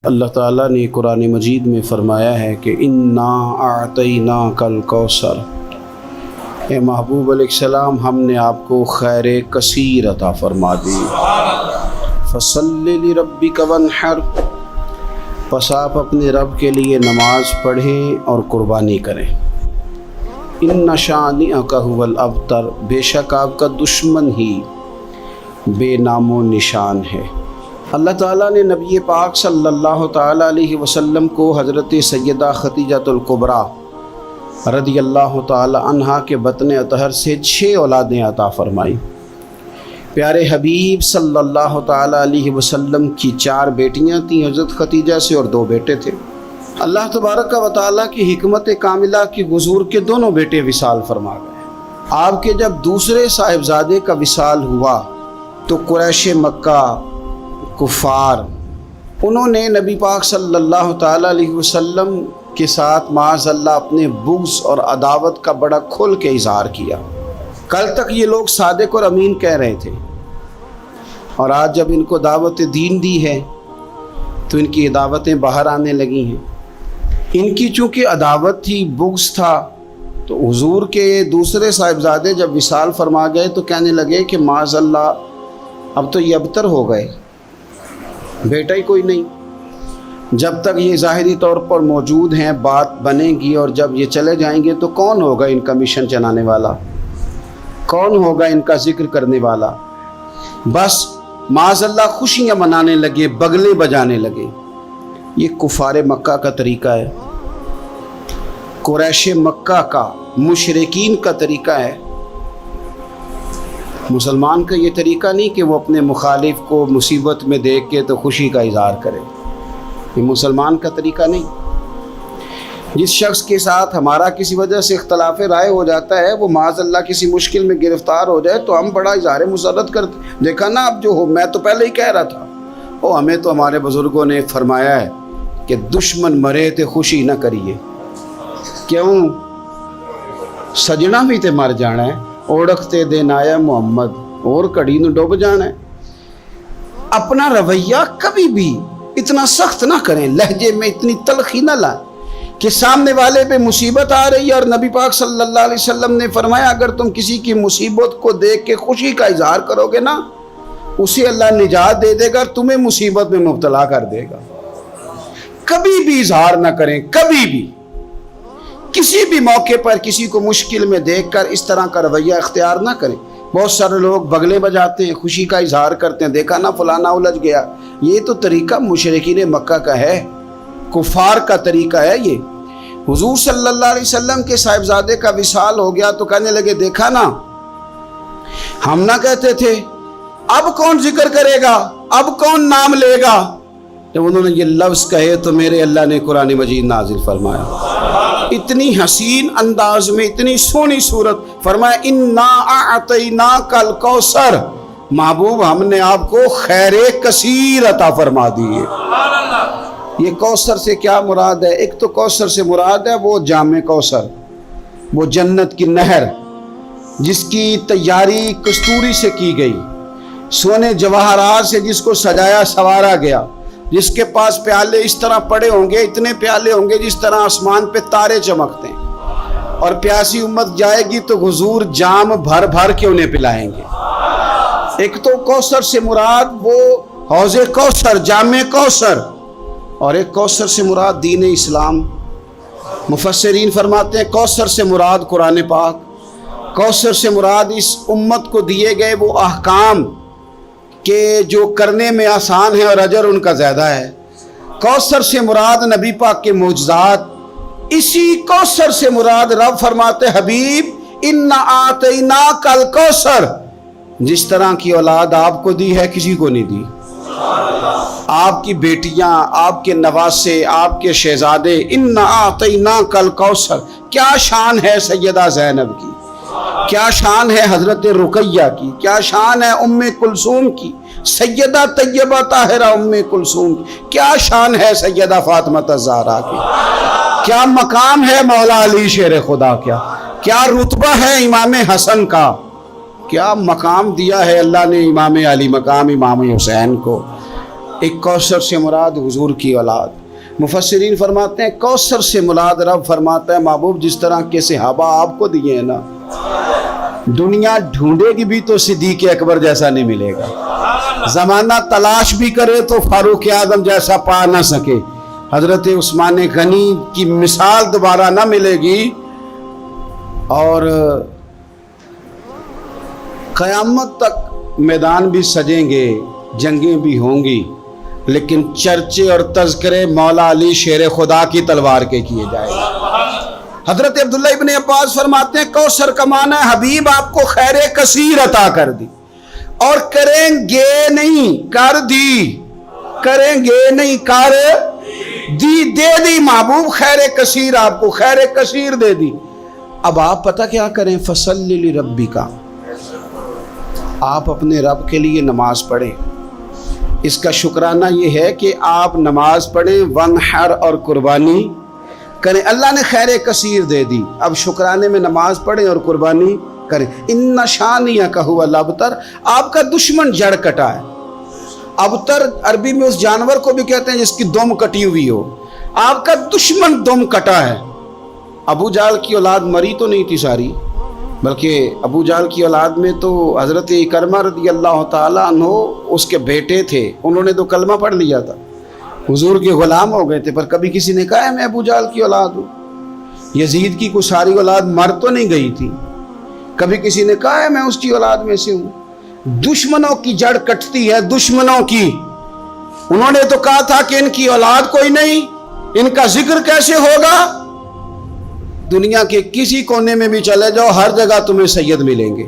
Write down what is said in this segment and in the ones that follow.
اللہ تعالیٰ نے قرآن مجید میں فرمایا ہے کہ انا اعطیناک الکوثر، اے محبوب علیہ السلام ہم نے آپ کو خیر کثیر عطا فرما دی۔ فصلی لربک وانحر، پس آپ اپنے رب کے لیے نماز پڑھیں اور قربانی کریں۔ ان شانئک ھو الابتر، بے شک آپ کا دشمن ہی بے نام و نشان ہے۔ اللہ تعالیٰ نے نبی پاک صلی اللہ تعالیٰ علیہ وسلم کو حضرت سیدہ خدیجۃ الکبریٰ رضی اللہ تعالیٰ عنہا کے بطن اطہر سے 6 اولادیں عطا فرمائیں۔ پیارے حبیب صلی اللہ تعالیٰ علیہ وسلم کی 4 بیٹیاں تھیں حضرت خدیجہ سے، اور 2 بیٹے تھے۔ اللہ تبارک و تعالیٰ کی حکمت کاملہ کی حضور کے دونوں بیٹے وصال فرما گئے۔ آپ کے جب دوسرے صاحبزادے کا وصال ہوا تو قریش مکہ کفار انہوں نے نبی پاک صلی اللہ تعالیٰ علیہ وسلم کے ساتھ معاذ اللہ اپنے بغض اور عداوت کا بڑا کھل کے اظہار کیا۔ کل تک یہ لوگ صادق اور امین کہہ رہے تھے، اور آج جب ان کو دعوت دین دی ہے تو ان کی دعوتیں باہر آنے لگی ہیں۔ ان کی چونکہ عداوت تھی، بغض تھا، تو حضور کے دوسرے صاحبزادے جب وصال فرما گئے تو کہنے لگے کہ معاذ اللہ اب تو یہ ابتر ہو گئے، بیٹا ہی کوئی نہیں۔ جب تک یہ ظاہری طور پر موجود ہیں بات بنے گی، اور جب یہ چلے جائیں گے تو کون ہوگا ان کا مشن چلانے والا، کون ہوگا ان کا ذکر کرنے والا؟ بس معاذ اللہ خوشیاں منانے لگے، بغلے بجانے لگے۔ یہ کفار مکہ کا طریقہ ہے، قریش مکہ کا، مشرکین کا طریقہ ہے۔ مسلمان کا یہ طریقہ نہیں کہ وہ اپنے مخالف کو مصیبت میں دیکھ کے تو خوشی کا اظہار کرے، یہ مسلمان کا طریقہ نہیں۔ جس شخص کے ساتھ ہمارا کسی وجہ سے اختلاف رائے ہو جاتا ہے، وہ معاذ اللہ کسی مشکل میں گرفتار ہو جائے تو ہم بڑا اظہار مسرت کرتے، دیکھا نا اب جو ہو، میں تو پہلے ہی کہہ رہا تھا۔ وہ ہمیں تو ہمارے بزرگوں نے فرمایا ہے کہ دشمن مرے تے خوشی نہ کریے، کیوں سجنا بھی تے مر جانا ہے، اوڑکتے دن آیا محمد اور کڑی نو ڈوب جانا ہے۔ اپنا رویہ کبھی بھی اتنا سخت نہ کریں، لہجے میں اتنی تلخی نہ لائیں کہ سامنے والے پہ مصیبت آ رہی ہے، اور نبی پاک صلی اللہ علیہ وسلم نے فرمایا اگر تم کسی کی مصیبت کو دیکھ کے خوشی کا اظہار کرو گے نا، اسے اللہ نجات دے دے گا، تمہیں مصیبت میں مبتلا کر دے گا۔ کبھی بھی اظہار نہ کریں، کبھی بھی کسی بھی موقع پر کسی کو مشکل میں دیکھ کر اس طرح کا رویہ اختیار نہ کریں۔ بہت سارے لوگ بغلے بجاتے ہیں، خوشی کا اظہار کرتے ہیں، دیکھا نا فلانا الجھ گیا۔ یہ تو طریقہ مشرکین مکہ کا ہے، کفار کا طریقہ ہے یہ۔ حضور صلی اللہ علیہ وسلم کے صاحبزادے کا وصال ہو گیا تو کہنے لگے دیکھا نا، ہم نہ کہتے تھے اب کون ذکر کرے گا، اب کون نام لے گا؟ جب انہوں نے یہ لفظ کہے تو میرے اللہ نے قرآن مجید نازل فرمایا، اتنی حسین انداز میں، اتنی سونی صورت، فرمایا انا اعطیناک الکوثر، محبوب ہم نے آپ کو خیر کثیر عطا فرما دی ہے۔ یہ کوثر سے کیا مراد ہے؟ ایک تو کوثر سے مراد ہے وہ جامع کوثر، وہ جنت کی نہر جس کی تیاری کستوری سے کی گئی، سونے جواہرات سے جس کو سجایا سنوارا گیا، جس کے پاس پیالے اس طرح پڑے ہوں گے، اتنے پیالے ہوں گے جس طرح آسمان پہ تارے چمکتے ہیں، اور پیاسی امت جائے گی تو حضور جام بھر بھر کے انہیں پلائیں گے۔ ایک تو کوثر سے مراد وہ حوض کوثر، جامع کوثر، اور ایک کوثر سے مراد دین اسلام۔ مفسرین فرماتے ہیں کوثر سے مراد قرآن پاک، کوثر سے مراد اس امت کو دیے گئے وہ احکام کہ جو کرنے میں آسان ہے اور اجر ان کا زیادہ ہے۔ کوثر سے مراد نبی پاک کے معجزات، اسی کوثر سے مراد رب فرماتے حبیب انا اعطیناک الکوثر، جس طرح کی اولاد آپ کو دی ہے کسی کو نہیں دی۔ آپ کی بیٹیاں، آپ کے نواسے، آپ کے شہزادے، انا اعطیناک الکوثر۔ کیا شان ہے سیدہ زینب کی، کیا شان ہے حضرت رقیہ کی، کیا شان ہے ام کلثوم کی، سیدہ طیبہ طاہرہ ام کلثوم کی، کیا شان ہے سیدہ فاطمہ الزہرا کی، کیا مقام ہے مولا علی شیر خدا، کیا رتبہ ہے امام حسن کا، کیا مقام دیا ہے اللہ نے امام علی مقام امام حسین کو۔ ایک کوثر سے مراد حضور کی اولاد. مفسرین فرماتے ہیں کوثر سے مراد رب فرماتا ہے محبوب جس طرح کے صحابہ آپ کو دیے ہیں نا, دنیا ڈھونڈے گی بھی تو صدیق اکبر جیسا نہیں ملے گا. زمانہ تلاش بھی کرے تو فاروق اعظم جیسا پا نہ سکے. حضرت عثمان غنی کی مثال دوبارہ نہ ملے گی. اور قیامت تک میدان بھی سجیں گے, جنگیں بھی ہوں گی, لیکن چرچے اور تذکرے مولا علی شیر خدا کی تلوار کے کیے جائیں گے. حضرت عبداللہ ابن عباس فرماتے ہیں کوثر کا معنی ہے حبیب آپ کو خیر کثیر عطا کر دی, اور کریں گے نہیں کر دی, کریں گے نہیں کر دی, دے دی محبوب خیر کثیر, آپ کو خیر کثیر دے دی. اب آپ پتہ کیا کریں, فصلی لربک, آپ اپنے رب کے لیے نماز پڑھیں. اس کا شکرانہ یہ ہے کہ آپ نماز پڑھیں, ونحر اور قربانی کریں. اللہ نے خیر کثیر دے دی, اب شکرانے میں نماز پڑھیں اور قربانی کریں. ان شانیک هو الابتر, آپ کا دشمن جڑ کٹا ہے. ابتر عربی میں اس جانور کو بھی کہتے ہیں جس کی دم کٹی ہوئی ہو. آپ کا دشمن دم کٹا ہے. ابو جہل کی اولاد مری تو نہیں تھی ساری, بلکہ ابو جہل کی اولاد میں تو حضرت اکرمہ رضی اللہ تعالیٰ عنہ اس کے بیٹے تھے, انہوں نے تو کلمہ پڑھ لیا تھا, حضور کے غلام ہو گئے تھے, پر کبھی کسی نے کہا ہے میں ابو جہل کی اولاد ہوں. یزید کی کوئی ساری اولاد مر تو نہیں گئی تھی, کبھی کسی نے کہا ہے میں اس کی اولاد میں سے ہوں. دشمنوں کی جڑ کٹتی ہے, دشمنوں کی. انہوں نے تو کہا تھا کہ ان کی اولاد کوئی نہیں, ان کا ذکر کیسے ہوگا. دنیا کے کسی کونے میں بھی چلے جاؤ, ہر جگہ تمہیں سید ملیں گے,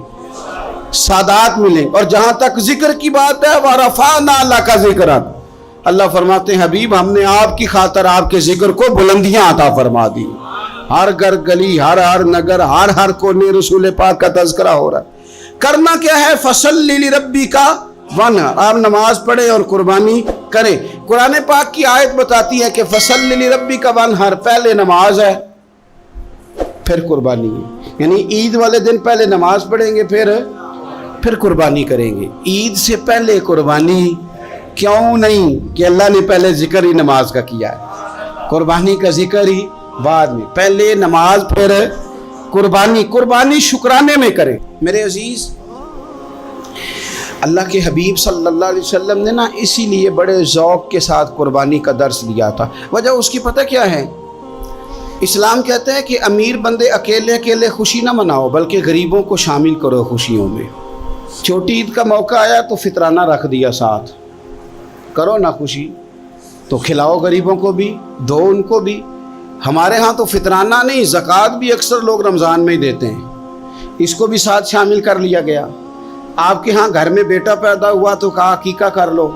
سادات ملیں گے. اور جہاں تک ذکر کی بات ہے وَرَفَعْنَا لَكَ ذِكْرَكَ, اللہ فرماتے ہیں حبیب ہم نے آپ کی خاطر آپ کے ذکر کو بلندیاں عطا فرما دی. ہر گھر گلی, ہر نگر, ہر کونے رسول پاک کا تذکرہ ہو رہا ہے. کرنا کیا ہے, فصلی لربک ونحر, آپ نماز پڑھیں اور قربانی کریں. قرآن پاک کی آیت بتاتی ہے کہ فصلی لربک ونحر, پہلے نماز ہے پھر قربانی ہے. یعنی عید والے دن پہلے نماز پڑھیں گے پھر قربانی کریں گے. عید سے پہلے قربانی کیوں نہیں کہ اللہ نے پہلے ذکر ہی نماز کا کیا ہے, قربانی کا ذکر ہی بعد میں, پہلے نماز پھر قربانی. قربانی شکرانے میں کریں. میرے عزیز, اللہ کے حبیب صلی اللہ علیہ وسلم نے نا اسی لیے بڑے ذوق کے ساتھ قربانی کا درس دیا تھا. وجہ اس کی پتہ کیا ہے, اسلام کہتا ہے کہ امیر بندے اکیلے خوشی نہ مناؤ, بلکہ غریبوں کو شامل کرو خوشیوں میں. چھوٹی عید کا موقع آیا تو فطرانہ رکھ دیا ساتھ, کرو نا خوشی تو کھلاؤ غریبوں کو بھی, دو ان کو بھی. ہمارے ہاں تو فطرانہ نہیں, زکوٰۃ بھی اکثر لوگ رمضان میں ہی دیتے ہیں, اس کو بھی ساتھ شامل کر لیا گیا. آپ کے ہاں گھر میں بیٹا پیدا ہوا تو کہا عقیقہ کر لو,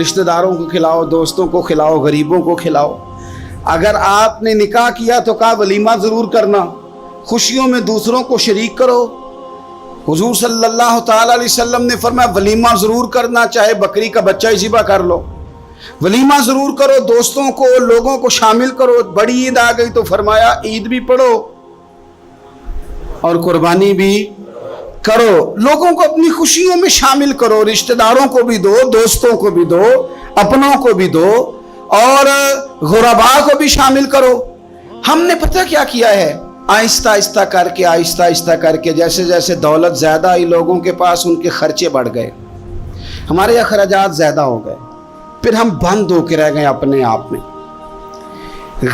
رشتہ داروں کو کھلاؤ, دوستوں کو کھلاؤ, غریبوں کو کھلاؤ. اگر آپ نے نکاح کیا تو کہا ولیمہ ضرور کرنا, خوشیوں میں دوسروں کو شریک کرو. حضور صلی اللہ تعالیٰ علیہ وسلم نے فرمایا ولیمہ ضرور کرنا, چاہے بکری کا بچہ ہی ذبح کر لو, ولیمہ ضرور کرو, دوستوں کو لوگوں کو شامل کرو. بڑی عید آ گئی تو فرمایا عید بھی پڑھو اور قربانی بھی کرو. لوگوں کو اپنی خوشیوں میں شامل کرو, رشتہ داروں کو بھی دو, دوستوں کو بھی دو, اپنوں کو بھی دو, اور غرباء کو بھی شامل کرو. ہم نے پتہ کیا کیا ہے, آہستہ آہستہ کر کے جیسے جیسے دولت زیادہ آئی لوگوں کے پاس, ان کے خرچے بڑھ گئے, ہمارے اخراجات زیادہ ہو گئے, پھر ہم بند ہو کے رہ گئے اپنے آپ میں.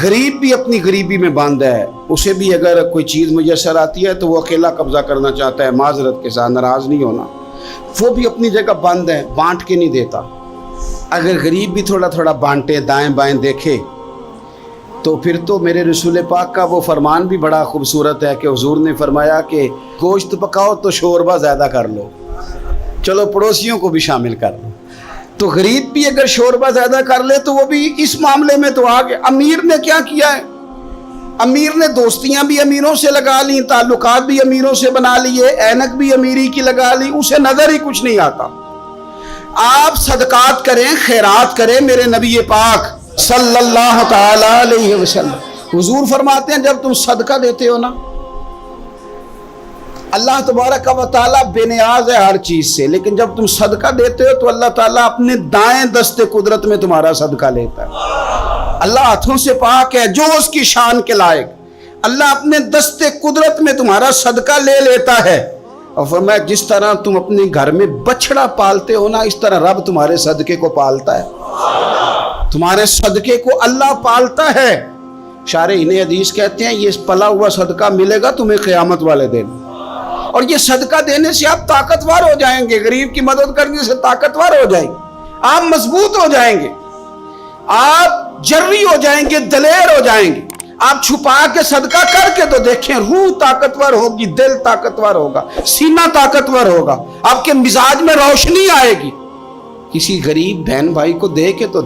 غریب بھی اپنی غریبی میں بند ہے, اسے بھی اگر کوئی چیز میسر آتی ہے تو وہ اکیلا قبضہ کرنا چاہتا ہے, معذرت کے ساتھ, ناراض نہیں ہونا, وہ بھی اپنی جگہ بند ہے, بانٹ کے نہیں دیتا. اگر غریب بھی تھوڑا تھوڑا بانٹے, دائیں بائیں دیکھے, تو پھر تو میرے رسول پاک کا وہ فرمان بھی بڑا خوبصورت ہے کہ حضور نے فرمایا کہ گوشت پکاؤ تو شوربہ زیادہ کر لو, چلو پڑوسیوں کو بھی شامل کر لو. تو غریب بھی اگر شوربہ زیادہ کر لے تو وہ بھی اس معاملے میں تو آگے. امیر نے کیا کیا ہے, امیر نے دوستیاں بھی امیروں سے لگا لی, تعلقات بھی امیروں سے بنا لیے, اینک بھی امیری کی لگا لی, اسے نظر ہی کچھ نہیں آتا. آپ صدقات کریں, خیرات کریں. میرے نبی پاک صلی اللہ تعالی علیہ وسلم حضور فرماتے ہیں جب تم صدقہ دیتے ہو نا اللہ تبارک و تعالیٰ بے نیاز ہے ہر چیز سے، لیکن جب تم صدقہ دیتے ہو تو اللہ تعالیٰ اپنے دائیں دستے قدرت میں تمہارا صدقہ لیتا ہے۔ اللہ ہاتھوں سے پاک ہے جو اس کی شان کے لائق، اللہ اپنے دستے قدرت میں تمہارا صدقہ لے لیتا ہے۔ اور فرمایا جس طرح تم اپنے گھر میں بچڑا پالتے ہو نا، اس طرح رب تمہارے صدقے کو پالتا ہے، تمہارے صدقے کو اللہ پالتا ہے۔ شارحین حدیث کہتے ہیں یہ پلا ہوا صدقہ ملے گا تمہیں قیامت والے دن، اور یہ صدقہ دینے سے آپ طاقتور ہو جائیں گے، غریب کی مدد کرنے سے طاقتور ہو جائیں گے، آپ مضبوط ہو جائیں گے، آپ جرری ہو جائیں گے، دلیر ہو جائیں گے۔ آپ چھپا کے صدقہ کر کے تو دیکھیں، روح طاقتور ہوگی، دل طاقتور ہوگا، سینہ طاقتور ہوگا، آپ کے مزاج میں روشنی آئے گی۔ کسی غریب بہن بھائی کو دے کے تو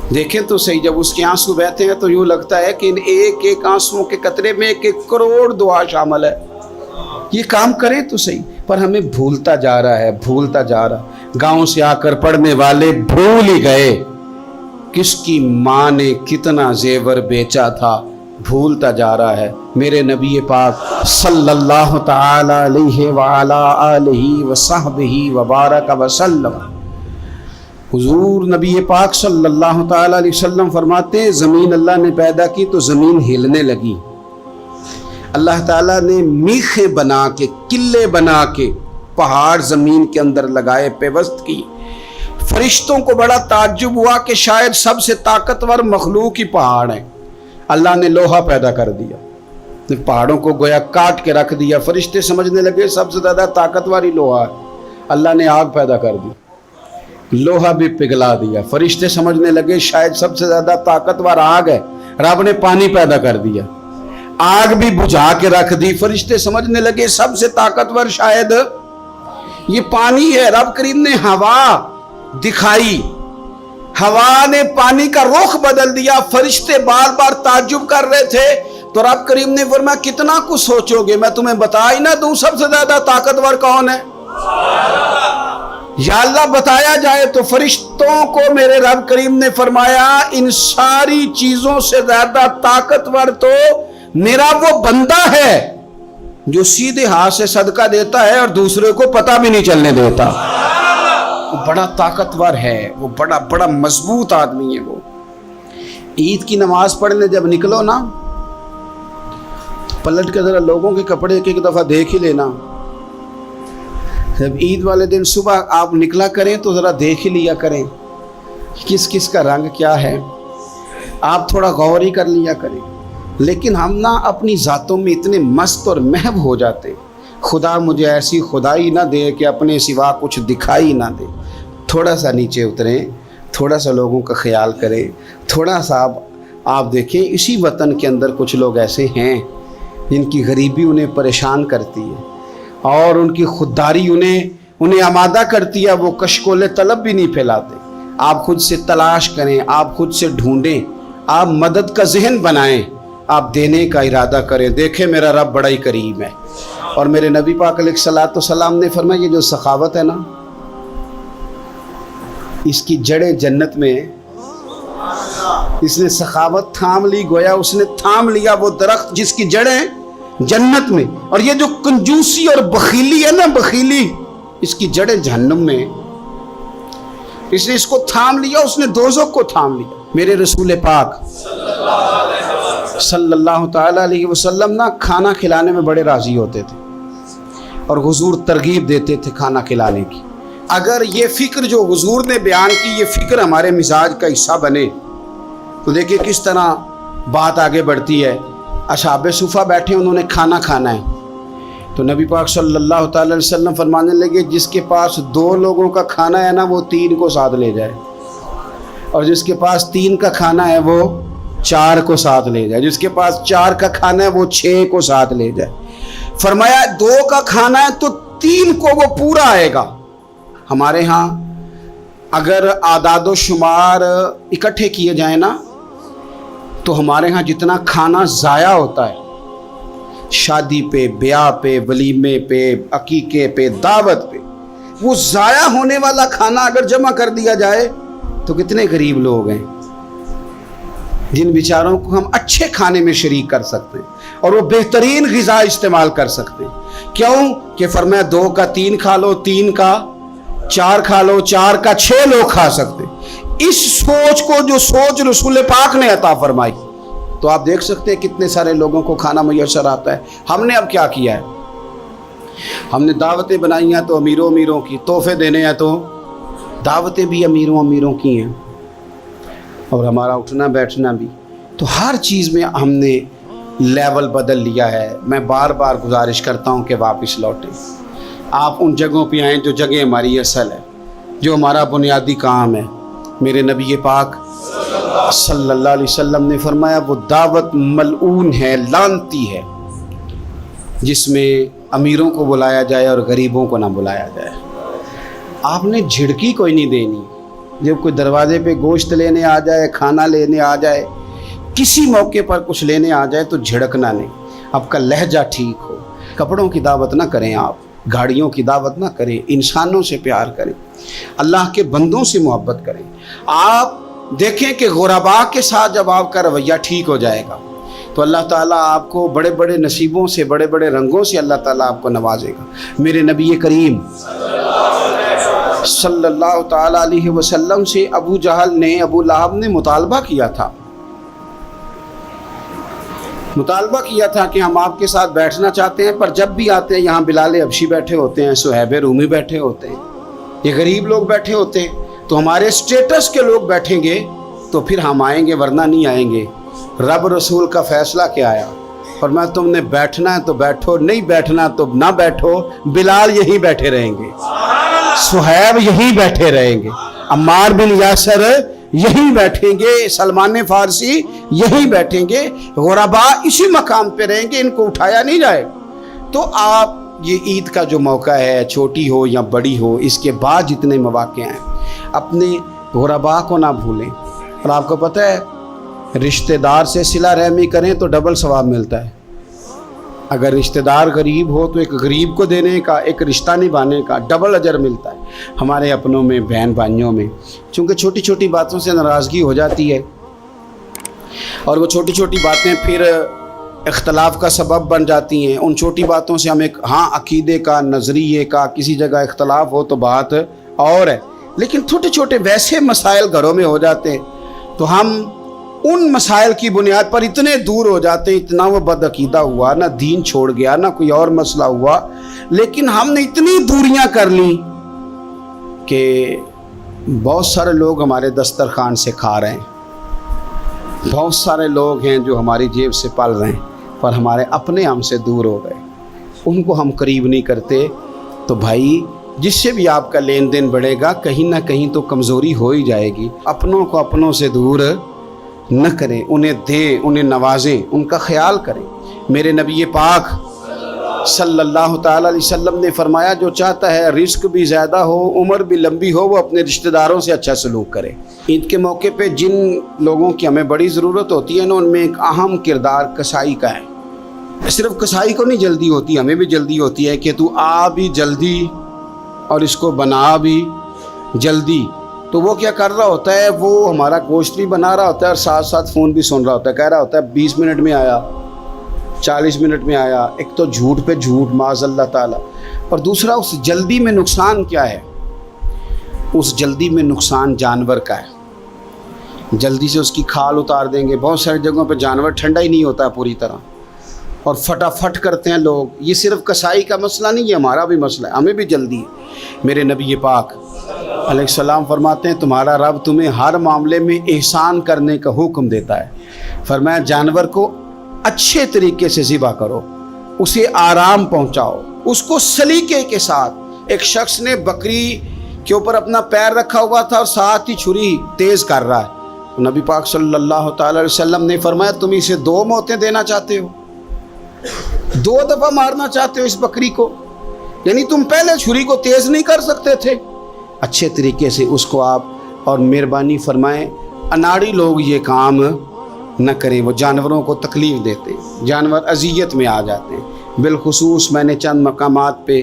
دیکھیں تو صحیح، جب اس کے آنسو بہتے ہیں تو یوں لگتا ہے کہ ان ایک ایک آنسوؤں کے قطرے میں 1 کروڑ دعا شامل ہے۔ یہ کام کرے تو صحیح، پر ہمیں بھولتا جا رہا۔ گاؤں سے آ کر پڑھنے والے بھول ہی گئے کس کی ماں نے کتنا زیور بیچا تھا، بھولتا جا رہا ہے۔ میرے نبی پاک صلی اللہ تعالی علیہ وعلا آلہ وصحبہ وبارک وسلم، حضور نبی پاک صلی اللہ تعالی علیہ وسلم فرماتے ہیں زمین اللہ نے پیدا کی تو زمین ہلنے لگی، اللہ تعالیٰ نے میخیں بنا کے، قلعے بنا کے پہاڑ زمین کے اندر لگائے، پیوست کی۔ فرشتوں کو بڑا تعجب ہوا کہ شاید سب سے طاقتور مخلوق ہی پہاڑ ہے۔ اللہ نے لوہا پیدا کر دیا، پہاڑوں کو گویا کاٹ کے رکھ دیا۔ فرشتے سمجھنے لگے سب سے زیادہ طاقتور ہی لوہا ہے۔ اللہ نے آگ پیدا کر دی، لوہا بھی پگھلا دیا۔ فرشتے سمجھنے لگے شاید سب سے زیادہ طاقتور آگ ہے، رب نے پانی پیدا کر دیا، آگ بھی بجھا کے رکھ دی۔ فرشتے سمجھنے لگے سب سے طاقتور شاید یہ پانی ہے، رب کریم نے ہوا دکھائی، ہوا نے پانی کا رخ بدل دیا۔ فرشتے بار بار تعجب کر رہے تھے تو رب کریم نے فرمایا کتنا کچھ سوچو گے، میں تمہیں بتا ہی نہ دوں سب سے زیادہ طاقتور کون ہے؟ یا اللہ بتایا جائے تو فرشتوں کو میرے رب کریم نے فرمایا ان ساری چیزوں سے زیادہ طاقتور تو میرا وہ بندہ ہے جو سیدھے ہاتھ سے صدقہ دیتا ہے اور دوسرے کو پتہ بھی نہیں چلنے دیتا۔ وہ بڑا طاقتور ہے، وہ بڑا مضبوط آدمی ہے۔ وہ عید کی نماز پڑھنے جب نکلو نا، پلٹ کے ذرا لوگوں کے کپڑے ایک دفعہ دیکھ ہی لینا۔ جب عید والے دن صبح آپ نکلا کریں تو ذرا دیکھ ہی لیا کریں کس کس کا رنگ کیا ہے، آپ تھوڑا غور ہی کر لیا کریں۔ لیکن ہم نا اپنی ذاتوں میں اتنے مست اور محو ہو جاتے، خدا مجھے ایسی خدائی نہ دے کہ اپنے سوا کچھ دکھائی نہ دے۔ تھوڑا سا نیچے اتریں، تھوڑا سا لوگوں کا خیال کریں، تھوڑا سا آپ دیکھیں اسی وطن کے اندر کچھ لوگ ایسے ہیں جن کی غریبی انہیں پریشان کرتی ہے اور ان کی خودداری انہیں آمادہ کرتی ہے، وہ کشکول طلب بھی نہیں پھیلاتے۔ آپ خود سے تلاش کریں، آپ خود سے ڈھونڈیں، آپ مدد کا ذہن بنائیں، آپ دینے کا ارادہ کریں۔ دیکھیں میرا رب بڑا ہی کریم ہے۔ اور میرے نبی پاک علیہ الصلوۃ والسلام نے فرمایا یہ جو سخاوت ہے نا، اس کی جڑیں جنت میں ہیں۔ اس نے سخاوت تھام لی، گویا اس نے تھام لیا وہ درخت جس کی جڑیں جنت میں، اور یہ جو کنجوسی اور بخیلی ہے نا، بخیلی، اس کی جڑیں جہنم میں۔ اس نے اس کو تھام لیا، اس نے دوزخ کو تھام لیا۔ میرے رسول پاک صلی اللہ تعالی علیہ وسلم نا کھانا کھلانے میں بڑے راضی ہوتے تھے اور حضور ترغیب دیتے تھے کھانا کھلانے کی۔ اگر یہ فکر جو حضور نے بیان کی، یہ فکر ہمارے مزاج کا حصہ بنے تو دیکھیں کس طرح بات آگے بڑھتی ہے۔ اصحاب صفہ بیٹھے، انہوں نے کھانا کھانا ہے تو نبی پاک صلی اللہ تعالی علیہ وسلم فرمانے لگے جس کے پاس 2 لوگوں کا کھانا ہے نا وہ 3 کو ساتھ لے جائے، اور جس کے پاس 3 کا کھانا ہے وہ 4 کو ساتھ لے جائے، جس کے پاس 4 کا کھانا ہے وہ 6 کو ساتھ لے جائے۔ فرمایا 2 کا کھانا ہے تو 3 کو وہ پورا آئے گا۔ ہمارے ہاں اگر اعداد و شمار اکٹھے کیے جائیں نا تو ہمارے ہاں جتنا کھانا ضائع ہوتا ہے شادی پہ، بیاہ پہ، ولیمے پہ، عقیقے پہ، دعوت پہ، وہ ضائع ہونے والا کھانا اگر جمع کر دیا جائے تو کتنے غریب لوگ ہیں۔ جن بیچاروں کو ہم اچھے کھانے میں شریک کر سکتے ہیں اور وہ بہترین غذا استعمال کر سکتے ہیں. کیوں کہ فرمایا 2 کا 3 کھا لو, 3 کا 4 کھا لو, 4 کا 6 لوگ کھا سکتے ہیں. اس سوچ کو جو سوچ رسول پاک نے عطا فرمائی, تو آپ دیکھ سکتے ہیں کتنے سارے لوگوں کو کھانا میسر آتا ہے. ہم نے اب کیا کیا ہے, ہم نے دعوتیں بنائی ہیں تو امیروں کی, تحفے دینے ہیں تو دعوتیں بھی امیروں کی ہیں, اور ہمارا اٹھنا بیٹھنا بھی. تو ہر چیز میں ہم نے لیول بدل لیا ہے. میں بار بار گزارش کرتا ہوں کہ واپس لوٹیں. آپ ان جگہوں پہ آئیں جو جگہ ہماری اصل ہے, جو ہمارا بنیادی کام ہے. میرے نبی پاک صلی اللہ علیہ وسلم نے فرمایا وہ دعوت ملعون ہے, لعنتی ہے, جس میں امیروں کو بلایا جائے اور غریبوں کو نہ بلایا جائے. آپ نے جھڑکی کوئی نہیں دینی. جب کوئی دروازے پہ گوشت لینے آ جائے, کھانا لینے آ جائے, کسی موقع پر کچھ لینے آ جائے تو جھڑکنا نہیں. آپ کا لہجہ ٹھیک ہو. کپڑوں کی دعوت نہ کریں, آپ گاڑیوں کی دعوت نہ کریں, انسانوں سے پیار کریں, اللہ کے بندوں سے محبت کریں. آپ دیکھیں کہ غرباء کے ساتھ جب آپ کا رویہ ٹھیک ہو جائے گا تو اللہ تعالیٰ آپ کو بڑے بڑے نصیبوں سے, بڑے بڑے رنگوں سے اللہ تعالیٰ آپ کو نوازے گا. میرے نبی کریم صلی اللہ تعالیٰ علیہ وسلم سے ابو جہل نے, ابو لہب نے مطالبہ کیا تھا کہ ہم آپ کے ساتھ بیٹھنا چاہتے ہیں, پر جب بھی آتے ہیں یہاں بلال حبشی بیٹھے ہوتے ہیں, صہیب رومی بیٹھے ہوتے ہیں, یہ غریب لوگ بیٹھے ہوتے ہیں, تو ہمارے اسٹیٹس کے لوگ بیٹھیں گے تو پھر ہم آئیں گے, ورنہ نہیں آئیں گے. رب رسول کا فیصلہ کیا آیا, فرمایا تم نے بیٹھنا ہے تو بیٹھو, نہیں بیٹھنا تو نہ بیٹھو. بلال یہی بیٹھے رہیں گے, صہیب یہی بیٹھے رہیں گے, عمار بن یاسر یہی بیٹھیں گے, سلمان فارسی یہی بیٹھیں گے. غرباء اسی مقام پہ رہیں گے, ان کو اٹھایا نہیں جائے. تو آپ یہ عید کا جو موقع ہے, چھوٹی ہو یا بڑی ہو, اس کے بعد جتنے مواقع ہیں, اپنے غرباء کو نہ بھولیں. اور آپ کو پتہ ہے رشتہ دار سے صلہ رحمی کریں تو ڈبل ثواب ملتا ہے. اگر رشتہ دار غریب ہو تو ایک غریب کو دینے کا, ایک رشتہ نبھانے کا ڈبل اجر ملتا ہے. ہمارے اپنوں میں, بہن بھائیوں میں, چونکہ چھوٹی چھوٹی باتوں سے ناراضگی ہو جاتی ہے, اور وہ چھوٹی چھوٹی باتیں پھر اختلاف کا سبب بن جاتی ہیں. ان چھوٹی باتوں سے ہم ایک عقیدے کا, نظریے کا کسی جگہ اختلاف ہو تو بات اور ہے, لیکن چھوٹے چھوٹے ویسے مسائل گھروں میں ہو جاتے ہیں تو ہم ان مسائل کی بنیاد پر اتنے دور ہو جاتے ہیں. اتنا وہ بد عقیدہ ہوا, نہ دین چھوڑ گیا, نہ کوئی اور مسئلہ ہوا, لیکن ہم نے اتنی دوریاں کر لیں کہ بہت سارے لوگ ہمارے دسترخوان سے کھا رہے ہیں, بہت سارے لوگ ہیں جو ہماری جیب سے پل رہے ہیں, پر ہمارے اپنے ہم سے دور ہو گئے, ان کو ہم قریب نہیں کرتے. تو بھائی جس سے بھی آپ کا لین دین بڑھے گا, کہیں نہ کہیں تو کمزوری ہو ہی جائے گی. اپنوں کو اپنوں سے دور نہ کریں, انہیں دیں, انہیں نوازیں, ان کا خیال کریں. میرے نبی پاک صلی اللہ تعالیٰ علیہ وسلم نے فرمایا جو چاہتا ہے رزق بھی زیادہ ہو, عمر بھی لمبی ہو, وہ اپنے رشتہ داروں سے اچھا سلوک کرے. عید کے موقع پہ جن لوگوں کی ہمیں بڑی ضرورت ہوتی ہے نا, ان میں ایک اہم کردار کسائی کا ہے. صرف کسائی کو نہیں جلدی ہوتی, ہمیں بھی جلدی ہوتی ہے کہ تو آ بھی جلدی اور اس کو بنا بھی جلدی. تو وہ کیا کر رہا ہوتا ہے, وہ ہمارا گوشت بھی بنا رہا ہوتا ہے اور ساتھ ساتھ فون بھی سن رہا ہوتا ہے, کہہ رہا ہوتا ہے 20 منٹ میں آیا, 40 منٹ میں آیا. ایک تو جھوٹ پہ جھوٹ معاذ اللہ تعالیٰ, اور دوسرا اس جلدی میں نقصان کیا ہے, اس جلدی میں نقصان جانور کا ہے. جلدی سے اس کی کھال اتار دیں گے. بہت ساری جگہوں پہ جانور ٹھنڈا ہی نہیں ہوتا پوری طرح, اور فٹافٹ کرتے ہیں لوگ. یہ صرف کسائی کا مسئلہ نہیں ہے, ہمارا بھی مسئلہ ہے, ہمیں بھی جلدی ہے. میرے نبی پاک علیہ السلام فرماتے ہیں تمہارا رب تمہیں ہر معاملے میں احسان کرنے کا حکم دیتا ہے. فرمایا جانور کو اچھے طریقے سے ذبح کرو, اسے آرام پہنچاؤ, اس کو سلیقے کے ساتھ. ایک شخص نے بکری کے اوپر اپنا پیر رکھا ہوا تھا اور ساتھ ہی چھری تیز کر رہا ہے. نبی پاک صلی اللہ تعالی علیہ وسلم نے فرمایا تم اسے 2 موتیں دینا چاہتے ہو, 2 دفعہ مارنا چاہتے ہو اس بکری کو, یعنی تم پہلے چھری کو تیز نہیں کر سکتے تھے. اچھے طریقے سے اس کو آپ, اور مہربانی فرمائیں اناڑی لوگ یہ کام نہ کریں, وہ جانوروں کو تکلیف دیتے ہیں, جانور اذیت میں آ جاتے ہیں. بالخصوص میں نے چند مقامات پہ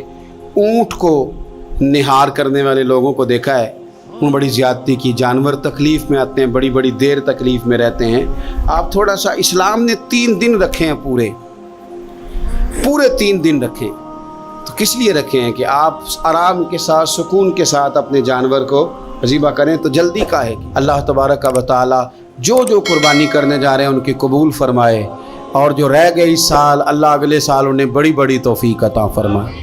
اونٹ کو نہار کرنے والے لوگوں کو دیکھا ہے. بڑی زیادتی کی، جانور تکلیف میں آتے ہیں، بڑی بڑی دیر تکلیف میں رہتے ہیں. آپ تھوڑا سا، اسلام نے 3 دن رکھے ہیں، پورے 3 دن رکھے ہیں. تو کس لیے رکھے ہیں؟ کہ آپ آرام کے ساتھ، سکون کے ساتھ اپنے جانور کو ذبح کریں. تو جلدی کا ہے. اللہ تبارک و تعالی جو قربانی کرنے جا رہے ہیں ان کی قبول فرمائے، اور جو رہ گئے اس سال، اللہ اگلے سال انہیں بڑی بڑی توفیق عطا فرمائے.